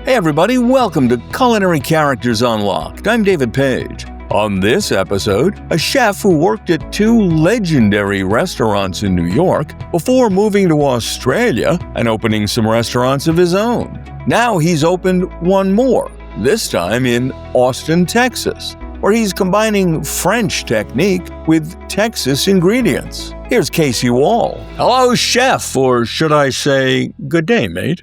Hey everybody, welcome to Culinary Characters Unlocked. I'm David Page. On this episode, a chef who worked at two legendary restaurants in New York before moving to Australia and opening some restaurants of his own. Now he's opened one more, this time in Austin, Texas, where he's combining French technique with Texas ingredients. Here's Casey Wall. Hello, chef, or should I say, good day, mate.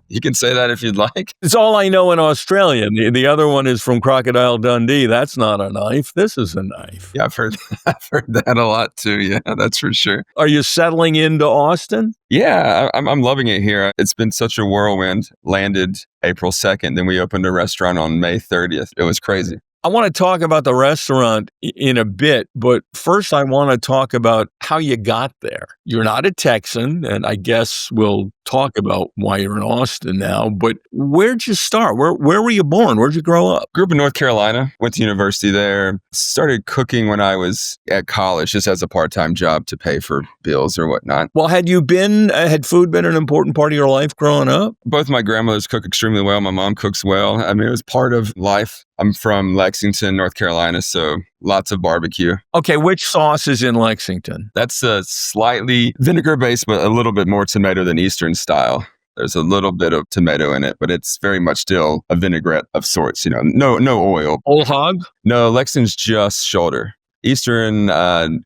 You can say that if you'd like. It's all I know in Australian. The other one is from Crocodile Dundee. That's not a knife. This is a knife. Yeah, I've heard that a lot too. Yeah, that's for sure. Are you settling into Austin? Yeah, I'm loving it here. It's been such a whirlwind. Landed April 2nd, then we opened a restaurant on May 30th. It was crazy. I want to talk about the restaurant in a bit, but first I want to talk about how you got there. You're not a Texan, and I guess we'll talk about why you're in Austin now, but where'd you start? Where were you born? Where'd you grow up? Grew up in North Carolina, went to university there, started cooking when I was at college, just as a part-time job to pay for bills or whatnot. Well, had food been an important part of your life growing up? Both my grandmothers cook extremely well. My mom cooks well. I mean, it was part of life. I'm from Lexington, North Carolina, so lots of barbecue. Okay, which sauce is in Lexington? That's a slightly vinegar-based, but a little bit more tomato than Eastern style. There's a little bit of tomato in it, but it's very much still a vinaigrette of sorts. You know, no oil. Whole hog? No, Lexington's just shoulder. Eastern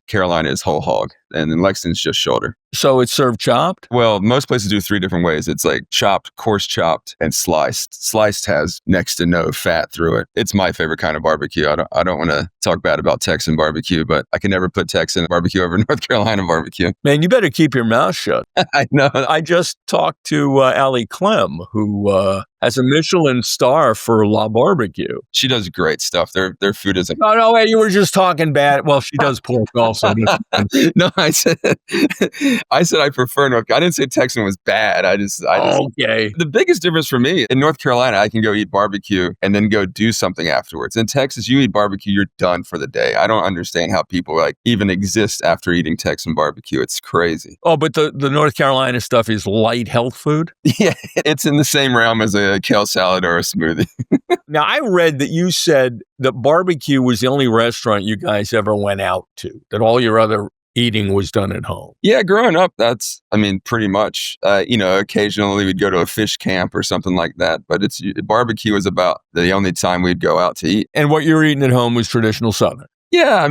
Carolina is whole hog, and then Lexington's just shoulder. So it's served chopped? Well, most places do three different ways. It's like chopped, coarse chopped, and sliced. Sliced has next to no fat through it. It's my favorite kind of barbecue. I don't want to talk bad about Texan barbecue, but I can never put Texan barbecue over North Carolina barbecue. Man, you better keep your mouth shut. I know. I just talked to Allie Clem, who has a Michelin star for La Barbecue. She does great stuff. Their food is... No, wait, you were just talking bad. Well, she does pork also. No, I said I prefer North. I didn't say Texan was bad. I just okay. The biggest difference for me in North Carolina, I can go eat barbecue and then go do something afterwards. In Texas, you eat barbecue, you're done for the day. I don't understand how people even exist after eating Texan barbecue. It's crazy. Oh, but the North Carolina stuff is light health food? Yeah, it's in the same realm as a kale salad or a smoothie. Now, I read that you said that barbecue was the only restaurant you guys ever went out to, that all your other eating was done at home. Yeah, growing up, pretty much. Occasionally we'd go to a fish camp or something like that, but barbecue was about the only time we'd go out to eat. And what you were eating at home was traditional Southern? Yeah,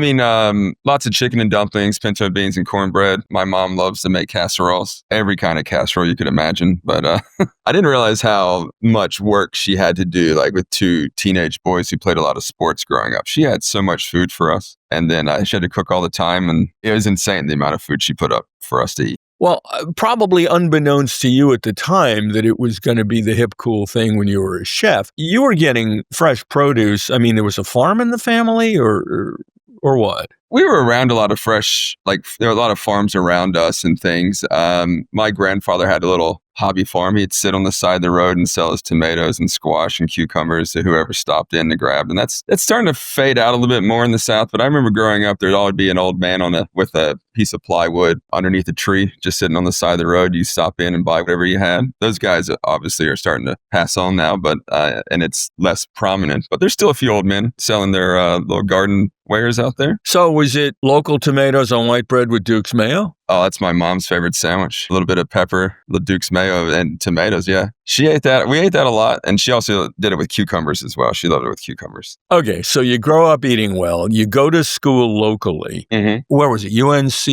lots of chicken and dumplings, pinto beans and cornbread. My mom loves to make casseroles, every kind of casserole you could imagine. But I didn't realize how much work she had to do, with two teenage boys who played a lot of sports growing up. She had so much food for us. And then she had to cook all the time. And it was insane, the amount of food she put up for us to eat. Well, probably unbeknownst to you at the time that it was going to be the hip, cool thing when you were a chef. You were getting fresh produce. I mean, there was a farm in the family or what? We were around a lot of fresh, there were a lot of farms around us and things. My grandfather had a little hobby farm. He'd sit on the side of the road and sell his tomatoes and squash and cucumbers to whoever stopped in to grab. And that's starting to fade out a little bit more in the South. But I remember growing up, there'd always be an old man with a piece of plywood underneath a tree, just sitting on the side of the road. You stop in and buy whatever you had. Those guys obviously are starting to pass on now, but and it's less prominent. But there's still a few old men selling their little garden wares out there. So was it local tomatoes on white bread with Duke's mayo? Oh, that's my mom's favorite sandwich. A little bit of pepper, the Duke's mayo, and tomatoes. Yeah, she ate that. We ate that a lot, and she also did it with cucumbers as well. She loved it with cucumbers. Okay, so you grow up eating well. You go to school locally. Mm-hmm. Where was it? UNCG.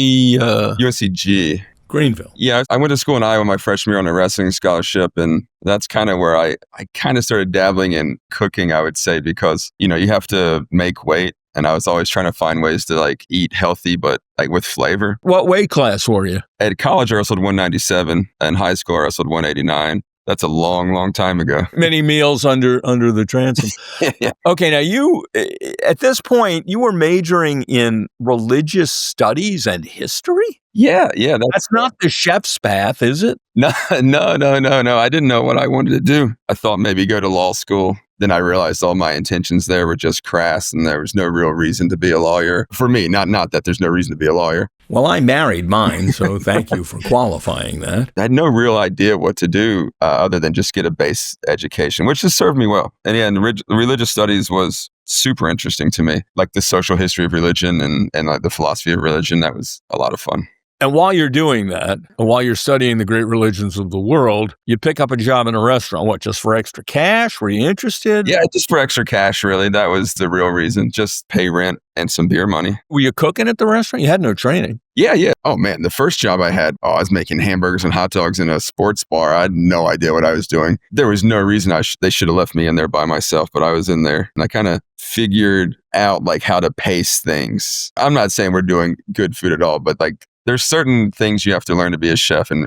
Greenville. Yeah, I went to school in Iowa my freshman year on a wrestling scholarship, and that's kind of where I kind of started dabbling in cooking, I would say, because, you have to make weight. And I was always trying to find ways to eat healthy, but with flavor. What weight class were you? At college, I wrestled 197. And high school, I wrestled 189. That's a long, long time ago. Many meals under the transom. Yeah. Okay, now you, at this point, you were majoring in religious studies and history? Yeah. That's not the chef's path, is it? No. I didn't know what I wanted to do. I thought maybe go to law school. then I realized all my intentions there were just crass and there was no real reason to be a lawyer. For me, not that there's no reason to be a lawyer. Well, I married mine, so thank you for qualifying that. I had no real idea what to do other than just get a base education, which has served me well. And yeah, and religious studies was super interesting to me, like the social history of religion and like the philosophy of religion. That was a lot of fun. And while you're doing that, and while you're studying the great religions of the world, you pick up a job in a restaurant. What, just for extra cash? Were you interested? Yeah, just for extra cash, really. That was the real reason. Just pay rent and some beer money. Were you cooking at the restaurant? You had no training. Yeah. Oh, man. The first job I had, I was making hamburgers and hot dogs in a sports bar. I had no idea what I was doing. There was no reason they should have left me in there by myself, but I was in there. And I kind of figured out like how to pace things. I'm not saying we're doing good food at all, but like there's certain things you have to learn to be a chef, and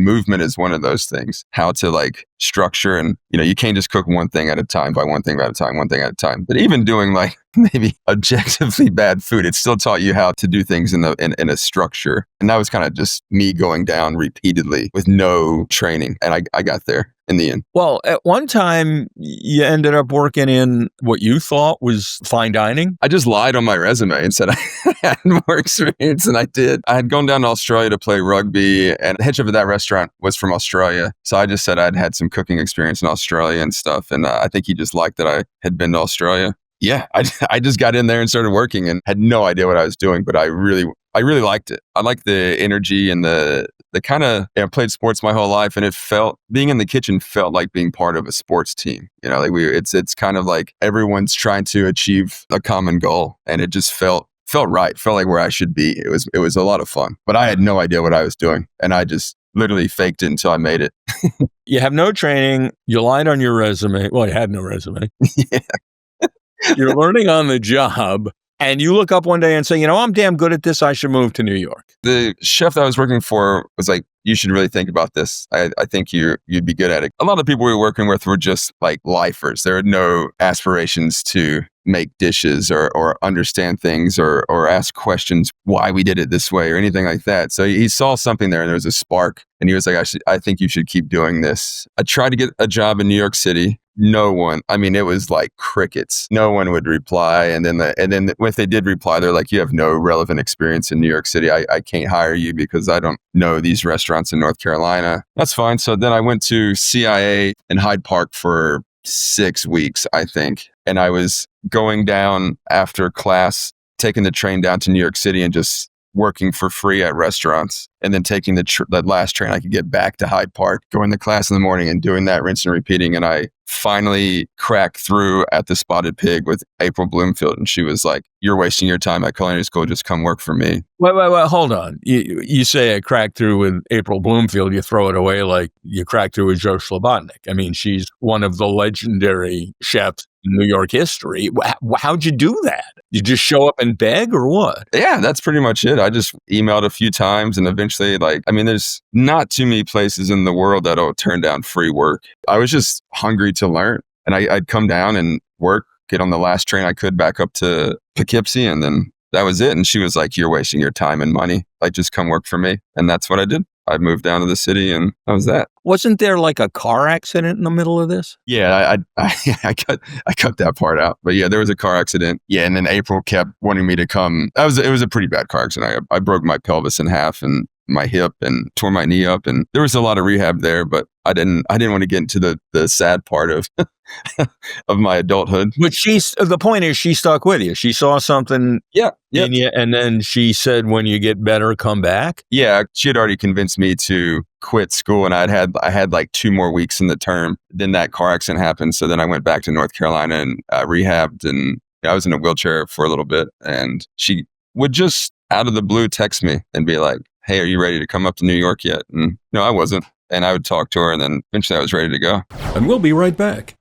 movement is one of those things. How to like structure, and you can't just cook one thing at a time, by one thing at a time, one thing at a time. But even doing like maybe objectively bad food, it still taught you how to do things in a structure. And that was kind of just me going down repeatedly with no training, and I got there in the end. Well, at one time, you ended up working in what you thought was fine dining. I just lied on my resume and said I had more experience than I did. I had gone down to Australia to play rugby, and the head chef of that restaurant was from Australia. So I just said I'd had some cooking experience in Australia and stuff. And I think he just liked that I had been to Australia. Yeah, I just got in there and started working and had no idea what I was doing, but I really liked it. I liked the energy and the kind of, I played sports my whole life, and being in the kitchen felt like being part of a sports team. Like it's kind of like everyone's trying to achieve a common goal, and it just felt right, felt like where I should be. It was a lot of fun, but I had no idea what I was doing, and I just literally faked it until I made it. You have no training. You lied on your resume. Well, you had no resume. Yeah. You're learning on the job, and you look up one day and say, I'm damn good at this. I should move to New York. The chef that I was working for was like, you should really think about this. I think you'd be good at it. A lot of people we were working with were just like lifers. There are no aspirations to make dishes or understand things or ask questions why we did it this way or anything like that. So he saw something there, and there was a spark, and he was like, I think you should keep doing this. I tried to get a job in New York City. No one. I mean, it was like crickets. No one would reply. And then if they did reply, they're like, you have no relevant experience in New York City. I can't hire you because I don't know these restaurants in North Carolina. That's fine. So then I went to CIA in Hyde Park for 6 weeks, I think. And I was going down after class, taking the train down to New York City and just working for free at restaurants, and then taking the last train I could get back to Hyde Park, going to class in the morning and doing that, rinse and repeating. And I finally cracked through at the Spotted Pig with April Bloomfield. And she was like, you're wasting your time at culinary school. Just come work for me. Wait, hold on. You say I cracked through with April Bloomfield. You throw it away like you cracked through with Joe Slobodnik. I mean, she's one of the legendary chefs in New York history. How'd you do that? You just show up and beg or what? Yeah, that's pretty much it. I just emailed a few times, and eventually, there's not too many places in the world that'll turn down free work. I was just hungry to learn, and I'd come down and work, get on the last train I could back up to Poughkeepsie, and then that was it. And she was like, you're wasting your time and money. Like, just come work for me. And that's what I did. I moved down to the city, and that was that. Wasn't there like a car accident in the middle of this? Yeah, I cut that part out. But yeah, there was a car accident. Yeah, and then April kept wanting me to come. It was a pretty bad car accident. I broke my pelvis in half and my hip and tore my knee up, and there was a lot of rehab there, but I didn't want to get into the sad part of of my adulthood. But the point is, she stuck with you. She saw something in you, and then she said, when you get better, come back. Yeah, she had already convinced me to quit school, and I had like 2 more weeks in the term. Then that car accident happened, so then I went back to North Carolina and rehabbed, and I was in a wheelchair for a little bit, and she would just out of the blue text me and be like, hey, are you ready to come up to New York yet? And no, I wasn't. And I would talk to her, and then eventually I was ready to go. And we'll be right back.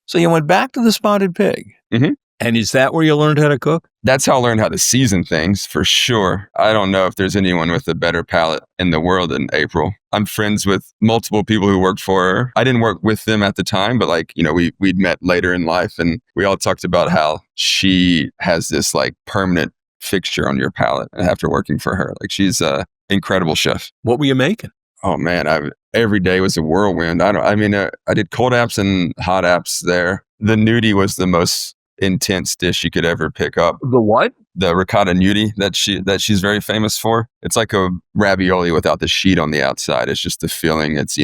So you went back to the Spotted Pig. Mm-hmm. And is that where you learned how to cook? That's how I learned how to season things, for sure. I don't know if there's anyone with a better palate in the world than April. I'm friends with multiple people who worked for her. I didn't work with them at the time, but we'd met later in life, and we all talked about how she has this like permanent fixture on your palate after working for her. Like, she's a incredible chef. What were you making? Oh man, every day was a whirlwind. I did cold apps and hot apps there. The nudie was the most intense dish you could ever pick up. The what? The ricotta nudie that she's very famous for. It's like a ravioli without the sheet on the outside. It's just the filling. It's,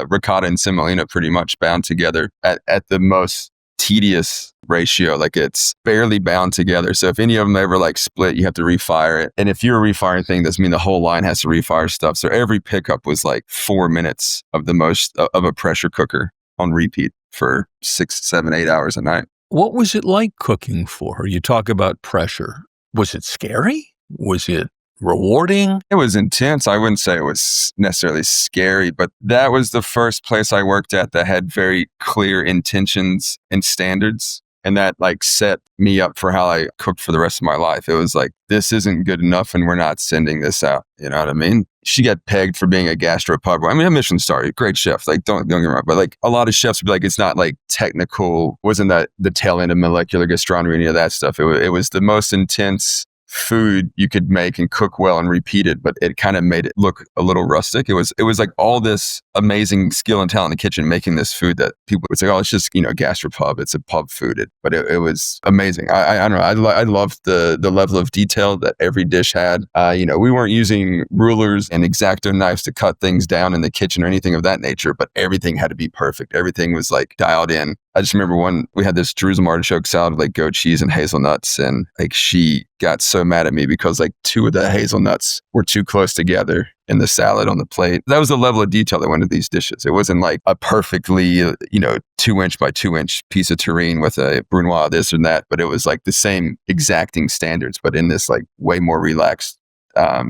ricotta and semolina pretty much bound together at the most tedious ratio. Like it's barely bound together. So if any of them ever like split, you have to refire it. And if you're a refiring thing, doesn't mean the whole line has to refire stuff. So every pickup was like 4 minutes of the most of a pressure cooker on repeat for 6, 7, 8 hours a night. What was it like cooking for her? You talk about pressure. Was it scary? Was it rewarding? It was intense. I wouldn't say it was necessarily scary, but that was the first place I worked at that had very clear intentions and standards. And that like set me up for how I cooked for the rest of my life. It was like, this isn't good enough and we're not sending this out. You know what I mean? She got pegged for being a gastropub. I mean, a Michelin star, great chef. Like, don't get me wrong. But like a lot of chefs would be like, it's not like technical, wasn't that the tail end of molecular gastronomy, any of that stuff. It was the most intense food you could make and cook well and repeat it, but it kind of made it look a little rustic. It was like all this amazing skill and talent in the kitchen making this food that people would say, oh, it's just, gastropub. It's a pub food. But it was amazing. I don't know. I loved the level of detail that every dish had. We weren't using rulers and X-Acto knives to cut things down in the kitchen or anything of that nature, but everything had to be perfect. Everything was like dialed in. I just remember we had this Jerusalem artichoke salad with like goat cheese and hazelnuts, and like she got so mad at me because like 2 of the hazelnuts were too close together in the salad on the plate. That was the level of detail that went into these dishes. It wasn't like a perfectly, 2-inch by 2-inch piece of terrine with a brunoise, this and that, but it was like the same exacting standards, but in this like way more relaxed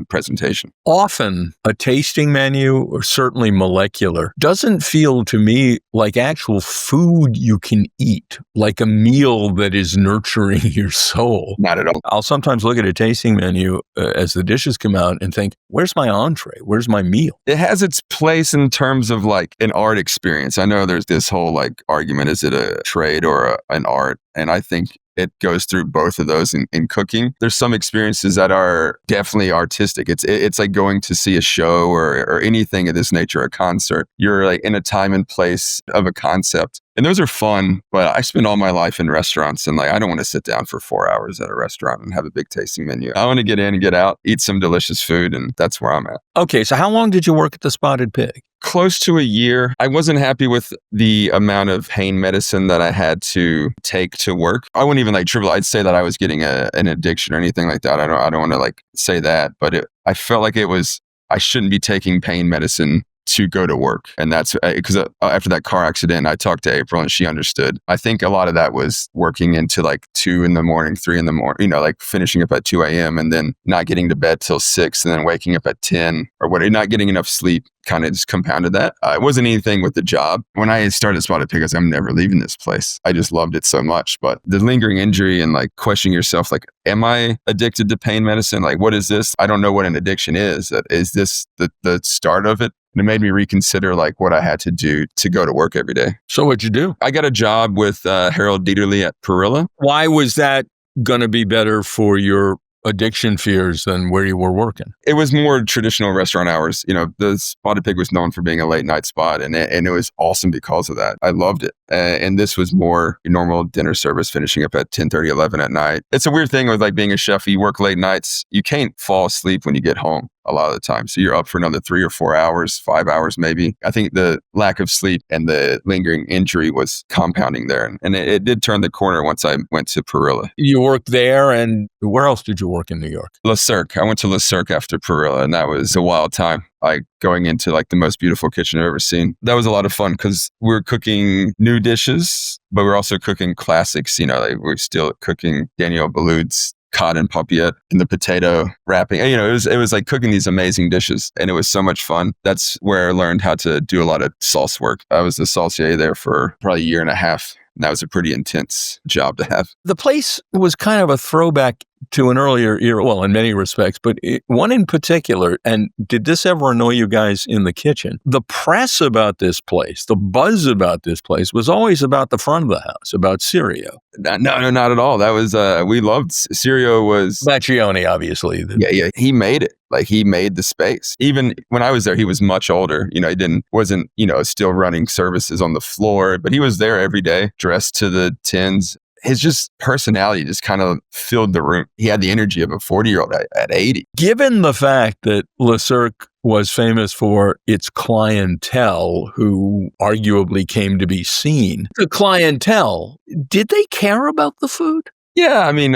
presentation. Often a tasting menu, or certainly molecular, doesn't feel to me like actual food you can eat, like a meal that is nurturing your soul. Not at all. I'll sometimes look at a tasting menu as the dishes come out and think, where's my entree? Where's my meal? It has its place in terms of like an art experience. I know there's this whole like argument, is it a trade or an art? And I think it goes through both of those in cooking. There's some experiences that are definitely artistic. It's like going to see a show or anything of this nature, a concert. You're like in a time and place of a concept. And those are fun, but I spend all my life in restaurants and like I don't want to sit down for 4 hours at a restaurant and have a big tasting menu. I want to get in and get out, eat some delicious food, and that's where I'm at. Okay, so how long did you work at the Spotted Pig? Close to a year. I wasn't happy with the amount of pain medicine that I had to take to work. I wouldn't even like trivial. I'd say that I was getting an addiction or anything like that. I don't want to like say that, but I felt like I shouldn't be taking pain medicine to go to work. And that's because after that car accident, I talked to April and she understood. I think a lot of that was working into like 2 in the morning, 3 in the morning, like finishing up at 2 a.m. and then not getting to bed till 6 and then waking up at 10 or not getting enough sleep kind of just compounded that. It wasn't anything with the job. When I started Spotted Pig, I was, I'm never leaving this place. I just loved it so much. But the lingering injury and like questioning yourself, like, am I addicted to pain medicine? Like, what is this? I don't know what an addiction is. Is this the start of it? And it made me reconsider like what I had to do to go to work every day. So what'd you do? I got a job with Harold Dieterle at Perilla. Why was that going to be better for your addiction fears than where you were working? It was more traditional restaurant hours. The Spotted Pig was known for being a late night spot, and it was awesome because of that. I loved it. And this was more normal dinner service, finishing up at 10:30, 11 at night. It's a weird thing with like being a chef. You work late nights. You can't fall asleep when you get home a lot of the time. So you're up for another 3 or 4 hours, 5 hours maybe. I think the lack of sleep and the lingering injury was compounding there. And it did turn the corner once I went to Perilla. You worked there, and where else did you work in New York? Le Cirque. I went to Le Cirque after Perilla, and that was a wild time. Like going into like the most beautiful kitchen I've ever seen. That was a lot of fun because we were cooking new dishes, but we're also cooking classics. Like we're still cooking Daniel Boulud's cod and papiette and the potato wrapping. It was like cooking these amazing dishes, and it was so much fun. That's where I learned how to do a lot of sauce work. I was the saucier there for probably a year and a half. And that was a pretty intense job to have. The place was kind of a throwback to an earlier era, well, in many respects, but one in particular, and did this ever annoy you guys in the kitchen? The press about this place, the buzz about this place was always about the front of the house, about Sirio. No, not at all. That was, we loved, Sirio was... Baccioni, obviously. Yeah, he made it. Like he made the space. Even when I was there, he was much older. He wasn't still running services on the floor, but he was there every day, dressed to the tens. His just personality just kind of filled the room. He had the energy of a 40-year-old at 80. Given the fact that Le Cirque was famous for its clientele, who arguably came to be seen, the clientele, did they care about the food? Yeah, I mean,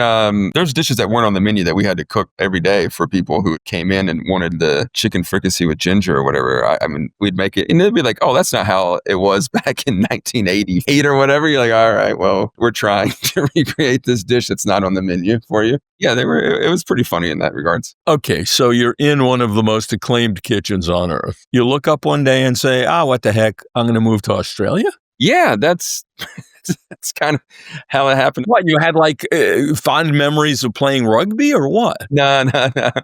there's dishes that weren't on the menu that we had to cook every day for people who came in and wanted the chicken fricassee with ginger or whatever. I mean, we'd make it, and they'd be like, "Oh, that's not how it was back in 1988 or whatever." You're like, "All right, well, we're trying to recreate this dish that's not on the menu for you." Yeah, it was pretty funny in that regards. Okay, so you're in one of the most acclaimed kitchens on earth. You look up one day and say, what the heck? I'm going to move to Australia? Yeah, that's kind of how it happened. What, you had fond memories of playing rugby or what? No.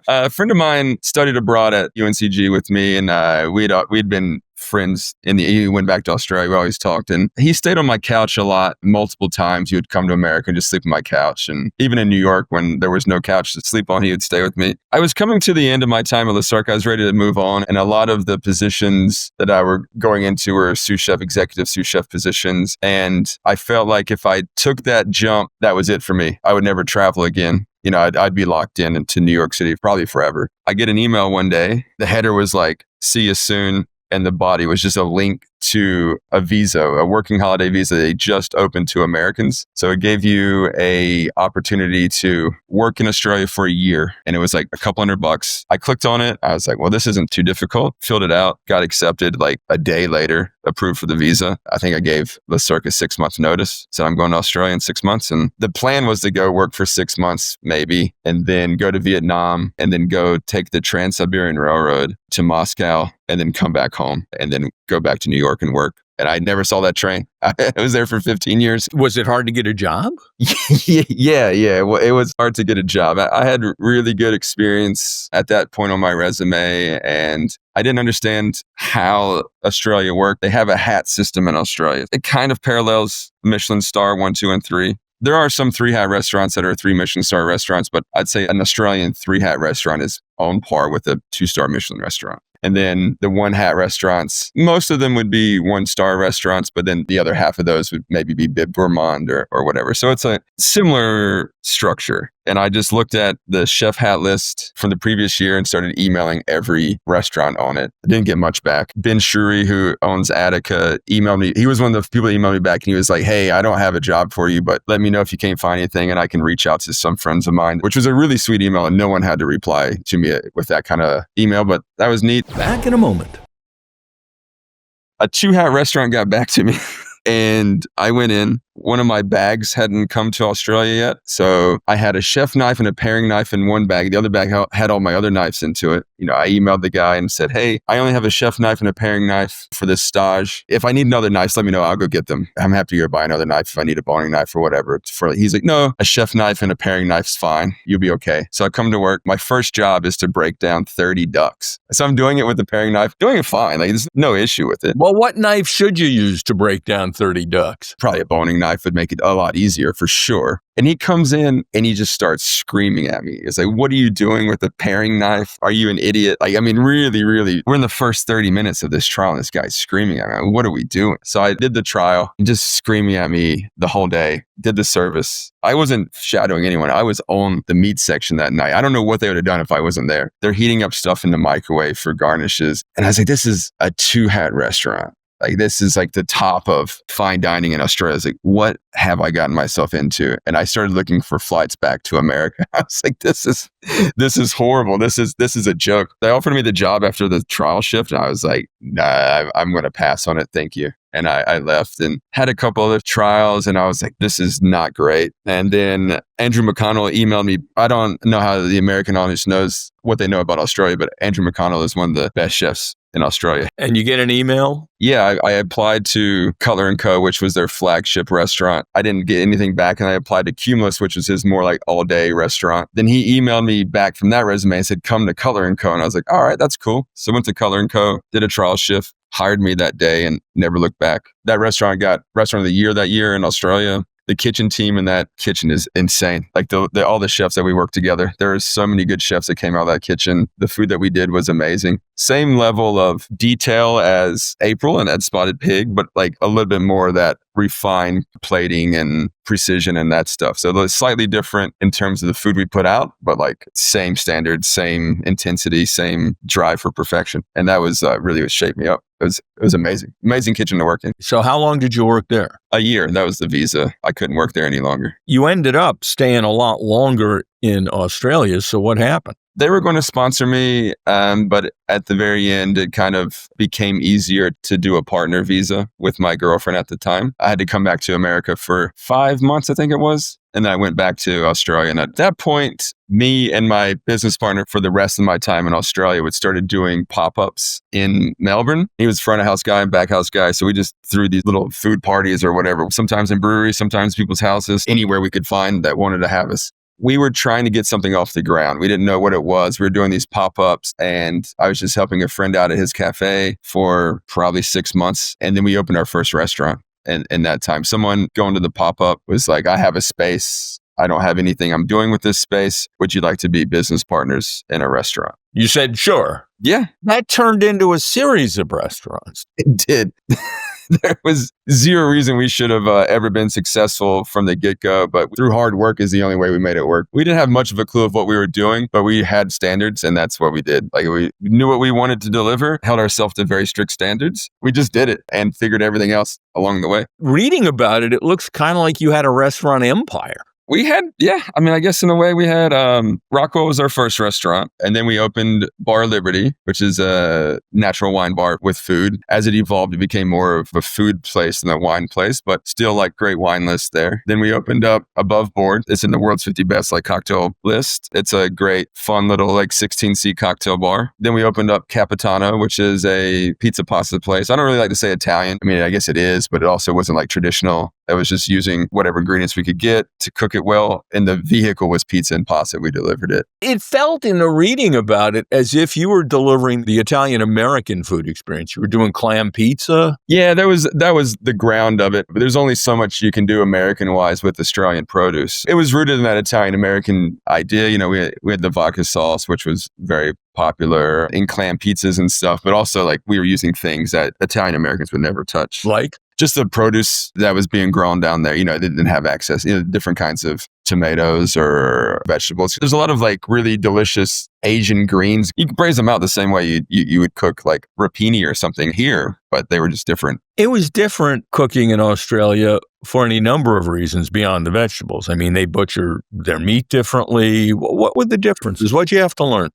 A friend of mine studied abroad at UNCG with me, and we'd been friends he went back to Australia. We always talked, and he stayed on my couch a lot, multiple times. He would come to America and just sleep on my couch. And even in New York, when there was no couch to sleep on, he would stay with me. I was coming to the end of my time at Le Cirque. I was ready to move on, and a lot of the positions that I were going into were executive sous chef positions. And I felt like if I took that jump, that was it for me. I would never travel again. I'd be locked into New York City probably forever. I get an email one day. The header was like, "See you soon." And the body was just a link to a visa, a working holiday visa they just opened to Americans. So it gave you a opportunity to work in Australia for a year. And it was like a couple $100. I clicked on it. I was like, well, this isn't too difficult. Filled it out, got accepted like a day later, approved for the visa. I think I gave Le Cirque a 6-month notice. So I'm going to Australia in 6 months. And the plan was to go work for 6 months, maybe, and then go to Vietnam and then go take the Trans-Siberian Railroad to Moscow and then come back home and then go back to New York and work. And I never saw that train. I was there for 15 years. Was it hard to get a job? Yeah. Well, it was hard to get a job. I had really good experience at that point on my resume, and I didn't understand how Australia worked. They have a hat system in Australia. It kind of parallels Michelin star 1, 2, and 3. There are some 3-hat restaurants that are 3 Michelin star restaurants, but I'd say an Australian 3-hat restaurant is on par with a 2-star Michelin restaurant. And then the 1-hat restaurants, most of them would be 1-star restaurants, but then the other half of those would maybe be Bib Gourmand or whatever. So it's a similar structure. And I just looked at the chef hat list from the previous year and started emailing every restaurant on it. I didn't get much back. Ben Shuri, who owns Attica, emailed me. He was one of the people that emailed me back, and he was like, "Hey, I don't have a job for you, but let me know if you can't find anything and I can reach out to some friends of mine," which was a really sweet email, and no one had to reply to me with that kind of email, but that was neat. Back in a moment. A 2-hat restaurant got back to me and I went in. One of my bags hadn't come to Australia yet. So I had a chef knife and a paring knife in one bag. The other bag had all my other knives into it. I emailed the guy and said, "Hey, I only have a chef knife and a paring knife for this stage. If I need another knife, let me know. I'll go get them. I'm happy to go buy another knife if I need a boning knife or whatever." He's like, "No, a chef knife and a paring knife's fine. You'll be okay." So I come to work. My first job is to break down 30 ducks. So I'm doing it with the paring knife, doing it fine. Like, there's no issue with it. Well, what knife should you use to break down 30 ducks? Probably a boning knife would make it a lot easier for sure. And he comes in and he just starts screaming at me. He's like, "What are you doing with a paring knife? Are you an idiot?" Like, I mean, really, we're in the first 30 minutes of this trial and this guy's screaming at me. What are we doing? So I did the trial and just screaming at me the whole day, did the service. I wasn't shadowing anyone. I was on the meat section that night. I don't know what they would have done if I wasn't there. They're heating up stuff in the microwave for garnishes. And I was like, this is a 2-hat restaurant. Like, this is like the top of fine dining in Australia. I was like, what have I gotten myself into? And I started looking for flights back to America. I was like, this is horrible. This is a joke. They offered me the job after the trial shift, and I was like, nah, I'm going to pass on it. Thank you. And I left and had a couple other trials, and I was like, this is not great. And then Andrew McConnell emailed me. I don't know how the American audience knows what they know about Australia, but Andrew McConnell is one of the best chefs in Australia. And you get an email? Yeah, I applied to Cutler & Co., which was their flagship restaurant. I didn't get anything back, and I applied to Cumulus, which was his more like all-day restaurant. Then he emailed me back from that resume and said, "Come to Cutler & Co." And I was like, all right, that's cool. So I went to Cutler & Co., did a trial shift, hired me that day, and never looked back. That restaurant got Restaurant of the Year that year in Australia. The kitchen team in that kitchen is insane. Like all the chefs that we work together, there are so many good chefs that came out of that kitchen. The food that we did was amazing. Same level of detail as April and at Spotted Pig, but like a little bit more of that refined plating and precision and that stuff. So it's slightly different in terms of the food we put out, but like same standards, same intensity, same drive for perfection. And that was really what shaped me up. It was amazing. Amazing kitchen to work in. So how long did you work there? A year. That was the visa. I couldn't work there any longer. You ended up staying a lot longer in Australia. So what happened? They were going to sponsor me, but at the very end, it kind of became easier to do a partner visa with my girlfriend at the time. I had to come back to America for 5 months, I think it was. And then I went back to Australia. And at that point, me and my business partner for the rest of my time in Australia would started doing pop-ups in Melbourne. He was front of house guy and back house guy. So we just threw these little food parties or whatever, sometimes in breweries, sometimes people's houses, anywhere we could find that wanted to have us. We were trying to get something off the ground. We didn't know what it was. We were doing these pop-ups and I was just helping a friend out at his cafe for probably 6 months. And then we opened our first restaurant. And in that time, someone going to the pop-up was like, I have a space. I don't have anything I'm doing with this space. Would you like to be business partners in a restaurant? You said, sure. Yeah. That turned into a series of restaurants. It did. There was zero reason we should have ever been successful from the get-go, but through hard work is the only way we made it work. We didn't have much of a clue of what we were doing, but we had standards and that's what we did. Like we knew what we wanted to deliver, held ourselves to very strict standards. We just did it and figured everything else along the way. Reading about it, it looks kind of like you had a restaurant empire. We had, yeah. I mean, I guess in a way we had, Rockwell was our first restaurant. And then we opened Bar Liberty, which is a natural wine bar with food. As it evolved, it became more of a food place than a wine place, but still like great wine list there. Then we opened up Above Board. It's in the world's 50 best like cocktail list. It's a great, fun little like 16-seat cocktail bar. Then we opened up Capitano, which is a pizza pasta place. I don't really like to say Italian. I mean, I guess it is, but it also wasn't like traditional. It was just using whatever ingredients we could get to cook it well. And the vehicle was pizza and pasta. We delivered it. It felt in the reading about it as if you were delivering the Italian-American food experience. You were doing clam pizza. Yeah, that was the ground of it. But there's only so much you can do American-wise with Australian produce. It was rooted in that Italian-American idea. You know, we had the vodka sauce, which was very popular in clam pizzas and stuff. But also, like, we were using things that Italian-Americans would never touch. Like? Just the produce that was being grown down there, you know, they didn't have access, you know, different kinds of tomatoes or vegetables. There's a lot of like really delicious Asian greens. You can braise them out the same way you would cook like rapini or something here, but they were just different. It was different cooking in Australia for any number of reasons beyond the vegetables. I mean, they butcher their meat differently. What were the differences? What'd you have to learn?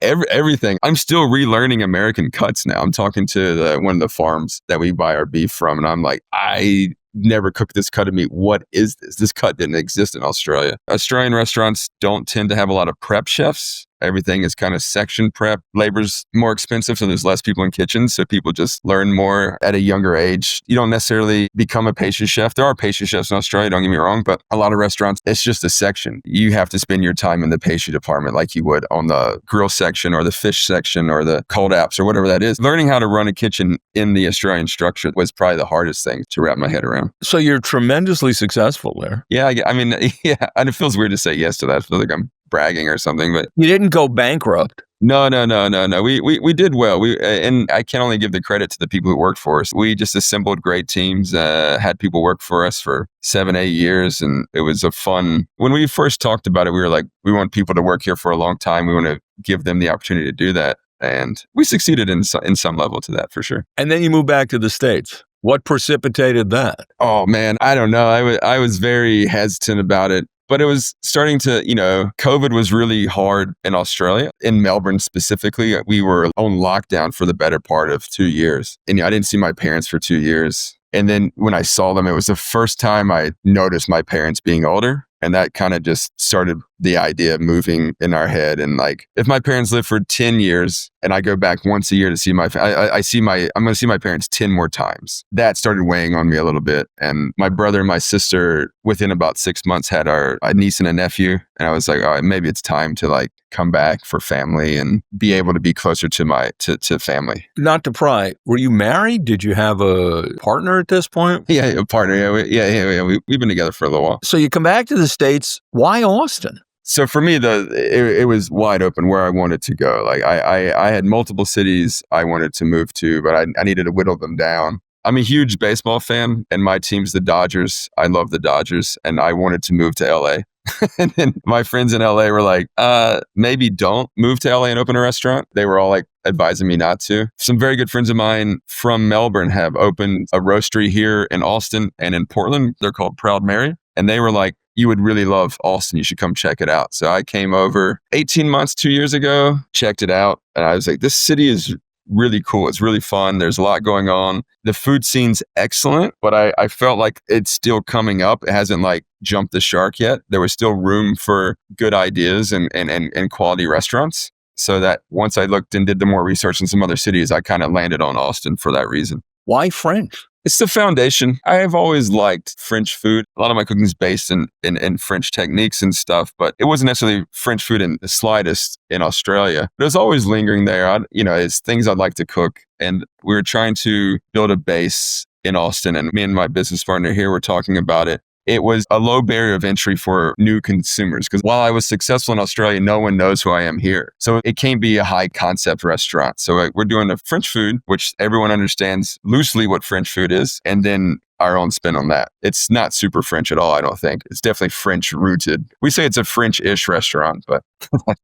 Everything. I'm still relearning American cuts now. I'm talking to one of the farms that we buy our beef from, and I'm like, I never cooked this cut of meat. What is this? This cut didn't exist in Australia. Australian restaurants don't tend to have a lot of prep chefs. Everything is kind of section prep. Labor's more expensive, so there's less people in kitchens. So people just learn more at a younger age. You don't necessarily become a pastry chef. There are pastry chefs in Australia, don't get me wrong, but a lot of restaurants, it's just a section. You have to spend your time in the pastry department like you would on the grill section or the fish section or the cold apps or whatever that is. Learning how to run a kitchen in the Australian structure was probably the hardest thing to wrap my head around. So you're tremendously successful there. Yeah, I mean, yeah, and it feels weird to say yes to that. I feel like I'm bragging or something, but you didn't go bankrupt. No. We did well. And I can only give the credit to the people who worked for us. We just assembled great teams, had people work for us for 7-8 years. And it was a fun, when we first talked about it, we were like, we want people to work here for a long time. We want to give them the opportunity to do that. And we succeeded in some level to that for sure. And then you moved back to the States. What precipitated that? Oh man, I don't know. I was very hesitant about it. But it was starting to, you know, COVID was really hard in Australia. In Melbourne specifically, we were on lockdown for the better part of 2 years. And I didn't see my parents for 2 years. And then when I saw them, it was the first time I noticed my parents being older. And that kind of just started the idea of moving in our head. And like, if my parents live for 10 years and I go back once a year to see I'm going to see my parents 10 more times. That started weighing on me a little bit. And my brother and my sister, within about 6 months, had a niece and a nephew. And I was like, all right, maybe it's time to like come back for family and be able to be closer to family. Not to pry, were you married? Did you have a partner at this point? Yeah, a partner. Yeah. We've been together for a little while. So you come back to the States. Why Austin? So for me, it was wide open where I wanted to go. Like I had multiple cities I wanted to move to, but I needed to whittle them down. I'm a huge baseball fan, and my team's the Dodgers. I love the Dodgers, and I wanted to move to LA. And then my friends in LA were like, maybe don't move to LA and open a restaurant. They were all like advising me not to. Some very good friends of mine from Melbourne have opened a roastery here in Austin and in Portland. They're called Proud Mary. And they were like, you would really love Austin. You should come check it out. So I came over 18 months, 2 years ago, checked it out. And I was like, this city is really cool. It's really fun. There's a lot going on. The food scene's excellent, but I felt like it's still coming up. It hasn't like jumped the shark yet. There was still room for good ideas and quality restaurants. So that once I looked and did the more research in some other cities, I kind of landed on Austin for that reason. Why French? It's the foundation. I have always liked French food. A lot of my cooking is based in French techniques and stuff, but it wasn't necessarily French food in the slightest in Australia. It was always lingering there. It's things I'd like to cook. And we were trying to build a base in Austin, and me and my business partner here were talking about it. It was a low barrier of entry for new consumers because while I was successful in Australia, no one knows who I am here. So it can't be a high concept restaurant. So we're doing a French food, which everyone understands loosely what French food is, and then our own spin on that. It's not super French at all, I don't think. It's definitely French rooted. We say it's a French-ish restaurant, but...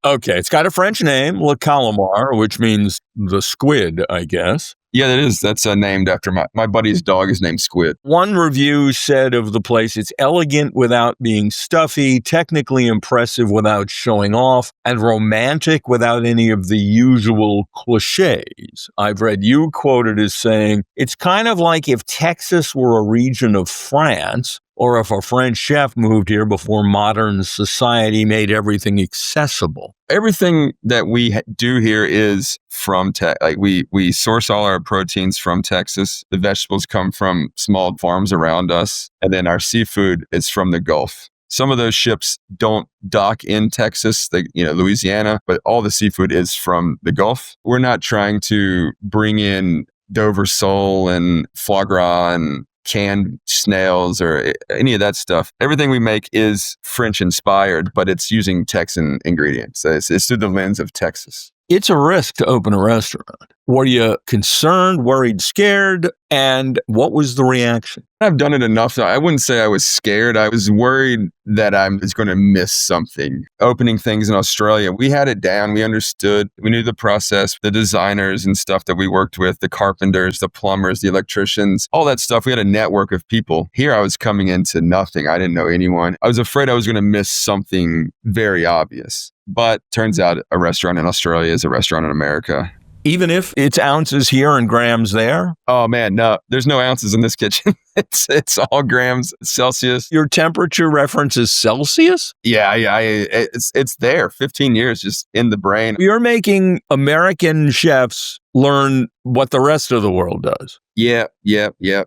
Okay, it's got a French name, Le Calamar, which means the squid, I guess. Yeah, it is. That's named after my buddy's dog is named Squid. One review said of the place, it's elegant without being stuffy, technically impressive without showing off, and romantic without any of the usual cliches. I've read you quoted as saying, it's kind of like if Texas were a region of France, or if a French chef moved here before modern society made everything accessible. Everything that we do here is from Texas. Like we source all our proteins from Texas. The vegetables come from small farms around us. And then our seafood is from the Gulf. Some of those ships don't dock in Texas, Louisiana, but all the seafood is from the Gulf. We're not trying to bring in Dover sole and foie gras and canned snails or any of that stuff. Everything we make is French inspired, but it's using Texan ingredients. It's through the lens of Texas. It's a risk to open a restaurant. Were you concerned, worried, scared? And what was the reaction? I've done it enough. I wouldn't say I was scared. I was worried that I was going to miss something. Opening things in Australia, we had it down. We understood. We knew the process, the designers and stuff that we worked with, the carpenters, the plumbers, the electricians, all that stuff. We had a network of people. Here I was coming into nothing. I didn't know anyone. I was afraid I was going to miss something very obvious. But turns out a restaurant in Australia is a restaurant in America. Even if it's ounces here and grams there? Oh man, no, there's no ounces in this kitchen. It's all grams Celsius. Your temperature reference is Celsius? Yeah, it's there. 15 years just in the brain. You're making American chefs learn what the rest of the world does. Yeah.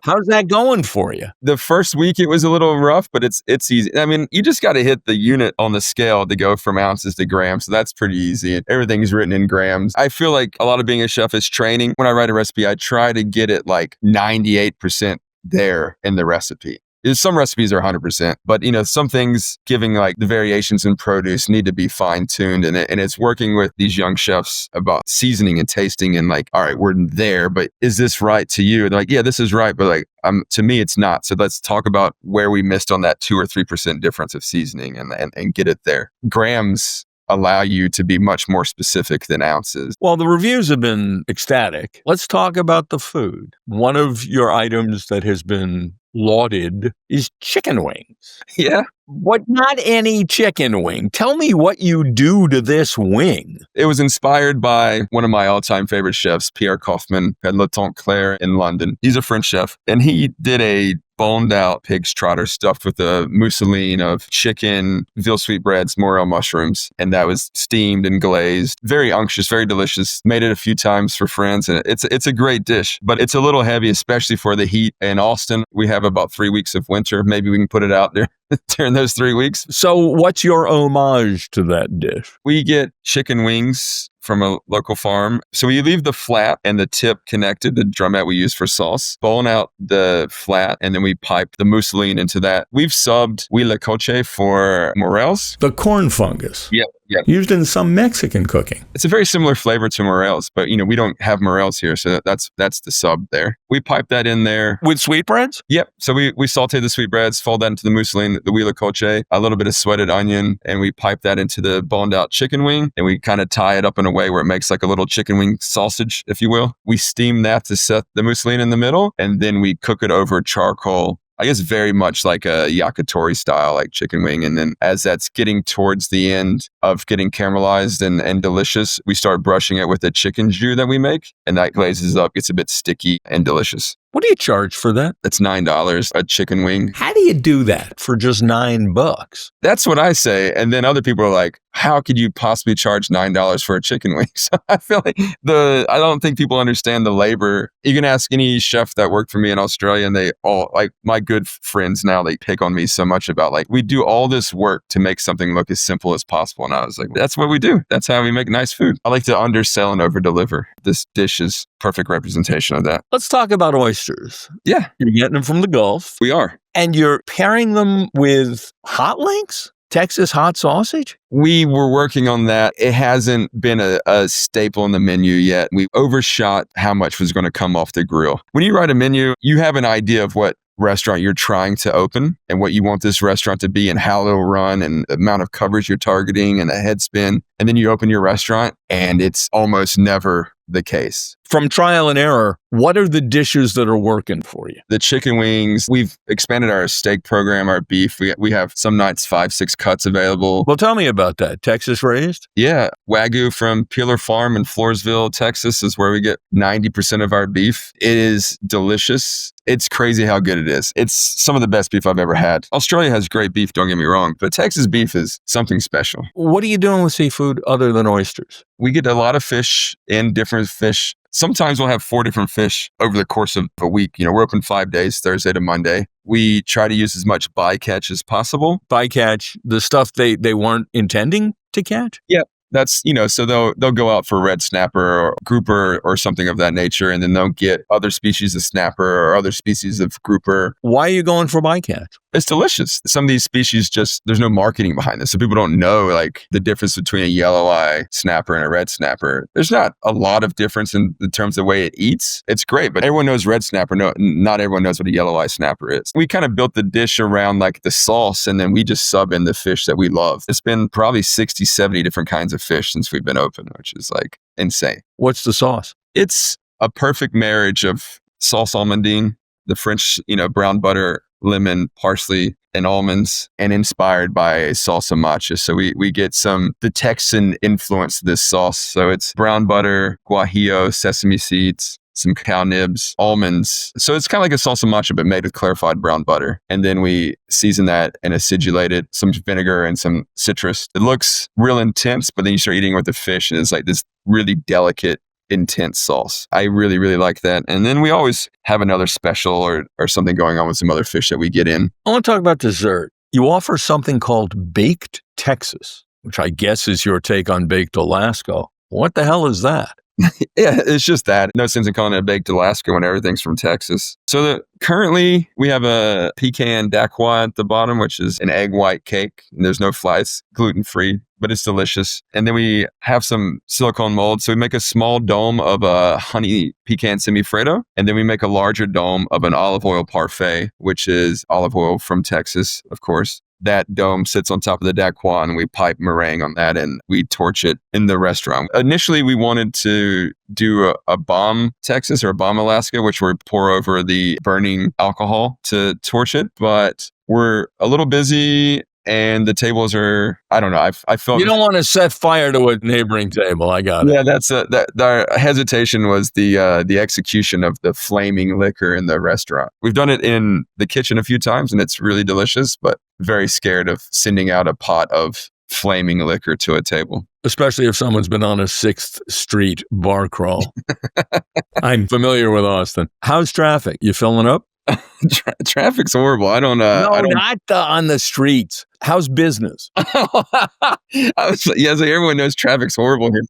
How's that going for you? The first week it was a little rough, but it's easy. I mean, you just got to hit the unit on the scale to go from ounces to grams. So that's pretty easy. Everything's written in grams. I feel like a lot of being a chef is training. When I write a recipe, I try to get it like 98% there in the recipe. Some recipes are 100%, but some things giving like the variations in produce need to be fine tuned. And it's working with these young chefs about seasoning and tasting and like, all right, we're there, but is this right to you? And they're like, yeah, this is right. But like, to me, it's not. So let's talk about where we missed on that 2 or 3% difference of seasoning and get it there. Grams allow you to be much more specific than ounces. Well, the reviews have been ecstatic. Let's talk about the food. One of your items that has been lauded is chicken wings. Yeah. What, not any chicken wing. Tell me what you do to this wing. It was inspired by one of my all-time favorite chefs, Pierre Kaufman at Le Temps Clair in London. He's a French chef, and he did a boned out pig's trotter stuffed with a mousseline of chicken, veal sweetbreads, morel mushrooms. And that was steamed and glazed. Very unctuous, very delicious. Made it a few times for friends. And it's a great dish, but it's a little heavy, especially for the heat. In Austin, we have about 3 weeks of winter. Maybe we can put it out there during those 3 weeks. So what's your homage to that dish? We get chicken wings from a local farm. So we leave the flat and the tip connected, the drumette we use for sauce, bone out the flat, and then we pipe the mousseline into that. We've subbed huitlacoche for morels. The corn fungus. Yeah. Used in some Mexican cooking. It's a very similar flavor to morels, but we don't have morels here, so that's the sub there. We pipe that in there. With sweetbreads? Yep. So we saute the sweetbreads, fold that into the mousseline, the huitlacoche, a little bit of sweated onion, and we pipe that into the boned out chicken wing, and we kind of tie it up in a way where it makes like a little chicken wing sausage, if you will. We steam that to set the mousseline in the middle, and then we cook it over charcoal. I guess very much like a yakitori style, like chicken wing. And then as that's getting towards the end of getting caramelized and delicious, we start brushing it with the chicken jus that we make. And that glazes up, gets a bit sticky and delicious. What do you charge for that? It's $9 a chicken wing. How do you do that for just $9? That's what I say. And then other people are like, how could you possibly charge $9 for a chicken wing? So I feel like I don't think people understand the labor. You can ask any chef that worked for me in Australia, and they all, like my good friends now, they pick on me so much about like, we do all this work to make something look as simple as possible. And I was like, that's what we do. That's how we make nice food. I like to undersell and overdeliver. This dish is perfect representation of that. Let's talk about oysters. Yeah. You're getting them from the Gulf. We are. And you're pairing them with hot links? Texas hot sausage? We were working on that. It hasn't been a staple in the menu yet. We overshot how much was going to come off the grill. When you write a menu, you have an idea of what restaurant you're trying to open and what you want this restaurant to be and how it'll run and the amount of coverage you're targeting and the head spin. And then you open your restaurant and it's almost never the case. From trial and error, what are the dishes that are working for you? The chicken wings, we've expanded our steak program, our beef. We have some nights 5-6 cuts available. Well, tell me about that. Texas raised? Yeah. Wagyu from Peeler Farm in Floresville, Texas is where we get 90% of our beef. It is delicious. It's crazy how good it is. It's some of the best beef I've ever had. Australia has great beef, don't get me wrong, but Texas beef is something special. What are you doing with seafood other than oysters? We get a lot of fish and different fish. Sometimes we'll have 4 different fish over the course of a week. We're open 5 days, Thursday to Monday. We try to use as much bycatch as possible. Bycatch, the stuff they weren't intending to catch? Yeah. That's, so they'll go out for red snapper or grouper or something of that nature, and then they'll get other species of snapper or other species of grouper. Why are you going for bycatch? It's delicious. Some of these species there's no marketing behind this. So people don't know like the difference between a yellow eye snapper and a red snapper. There's not a lot of difference in terms of the way it eats. It's great, but everyone knows red snapper. No, not everyone knows what a yellow eye snapper is. We kind of built the dish around like the sauce, and then we just sub in the fish that we love. It's been probably 60, 70 different kinds of fish since we've been open, which is like insane. What's the sauce? It's a perfect marriage of sauce almondine, the French, brown butter, lemon, parsley, and almonds, and inspired by salsa matcha. So we get the Texan influence to this sauce. So it's brown butter, guajillo, sesame seeds, some cow nibs, almonds. So it's kind of like a salsa matcha, but made with clarified brown butter. And then we season that and acidulate it, some vinegar and some citrus. It looks real intense, but then you start eating with the fish and it's like this really delicate, intense sauce. I really, really like that. And then we always have another special or something going on with some other fish that we get in. I want to talk about dessert. You offer something called Baked Texas, which I guess is your take on Baked Alaska. What the hell is that? Yeah, it's just that. No sense in calling it a baked Alaska when everything's from Texas. So currently we have a pecan dacqua at the bottom, which is an egg white cake. And there's no flies, gluten-free, but it's delicious. And then we have some silicone mold. So we make a small dome of a honey pecan semifreddo. And then we make a larger dome of an olive oil parfait, which is olive oil from Texas, of course. That dome sits on top of the dacqua, and we pipe meringue on that, and we torch it in the restaurant. Initially, we wanted to do a bomb Texas or a bomb Alaska, which we pour over the burning alcohol to torch it, but we're a little busy and the tables are, I don't know. I felt You don't want to set fire to a neighboring table. I got it. Yeah, that's the hesitation was the execution of the flaming liquor in the restaurant. We've done it in the kitchen a few times, and it's really delicious, but very scared of sending out a pot of flaming liquor to a table. Especially if someone's been on a 6th Street bar crawl. I'm familiar with Austin. How's traffic? You filling up? Traffic's horrible. I don't. Not on the streets. How's business? So everyone knows traffic's horrible here.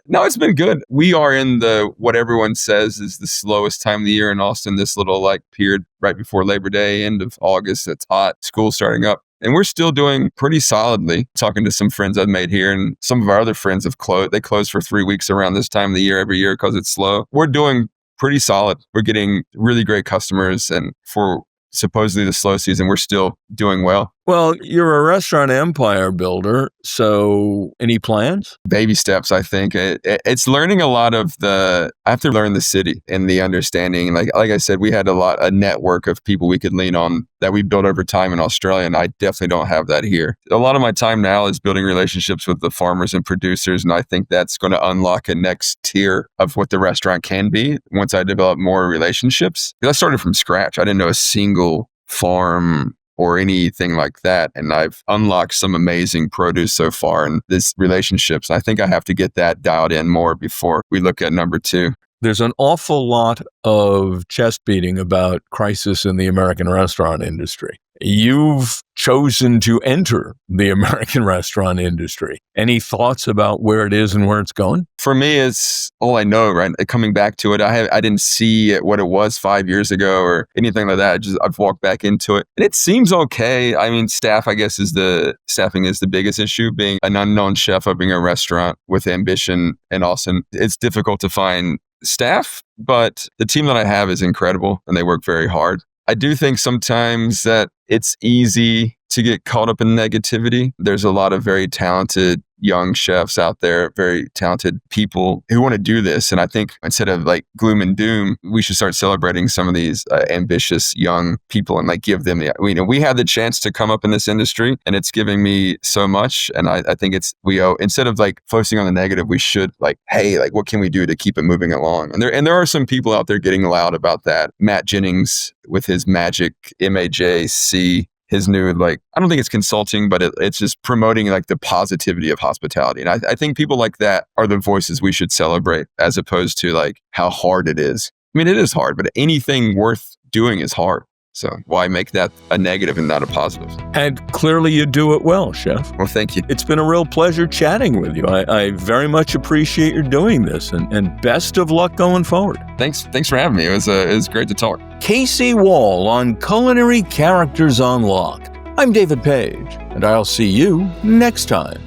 No, it's been good. We are in what everyone says is the slowest time of the year in Austin. This little period right before Labor Day, end of August. It's hot. School's starting up. And we're still doing pretty solidly. Talking to some friends I've made here, and some of our other friends have closed. They close for 3 weeks around this time of the year every year because it's slow. We're doing pretty solid. We're getting really great customers, and for supposedly the slow season, we're still doing well. Well, you're a restaurant empire builder, so any plans? Baby steps, I think. It's learning a lot of I have to learn the city and the understanding. Like I said, we had a network of people we could lean on that we built over time in Australia, and I definitely don't have that here. A lot of my time now is building relationships with the farmers and producers, and I think that's going to unlock a next tier of what the restaurant can be once I develop more relationships. Because I started from scratch. I didn't know a single farm or anything like that. And I've unlocked some amazing produce so far in these relationships. I think I have to get that dialed in more before we look at number 2. There's an awful lot of chest beating about crisis in the American restaurant industry. You've chosen to enter the American restaurant industry. Any thoughts about where it is and where it's going? For me, it's all I know, right? Coming back to it, I didn't see what it was 5 years ago or anything like that. I've walked back into it. And it seems okay. I mean, staffing is the biggest issue. Being an unknown chef opening a restaurant with ambition in Austin, it's difficult to find staff, but the team that I have is incredible and they work very hard. I do think sometimes that it's easy to get caught up in negativity. There's a lot of very talented young chefs out there, very talented people who want to do this. And I think instead of gloom and doom, we should start celebrating some of these ambitious young people and give them we had the chance to come up in this industry, and it's giving me so much. And I think we owe, instead of focusing on the negative, we should hey, what can we do to keep it moving along? And there are some people out there getting loud about that. Matt Jennings with his Magic MAJC, his new, I don't think it's consulting, but it's just promoting the positivity of hospitality. And I think people like that are the voices we should celebrate, as opposed to how hard it is. I mean, it is hard, but anything worth doing is hard. So why make that a negative and not a positive? And clearly you do it well, Chef. Well, thank you. It's been a real pleasure chatting with you. I very much appreciate your doing this, and best of luck going forward. Thanks for having me. It was great to talk. Casey Wall on Culinary Characters Unlocked. I'm David Page, and I'll see you next time.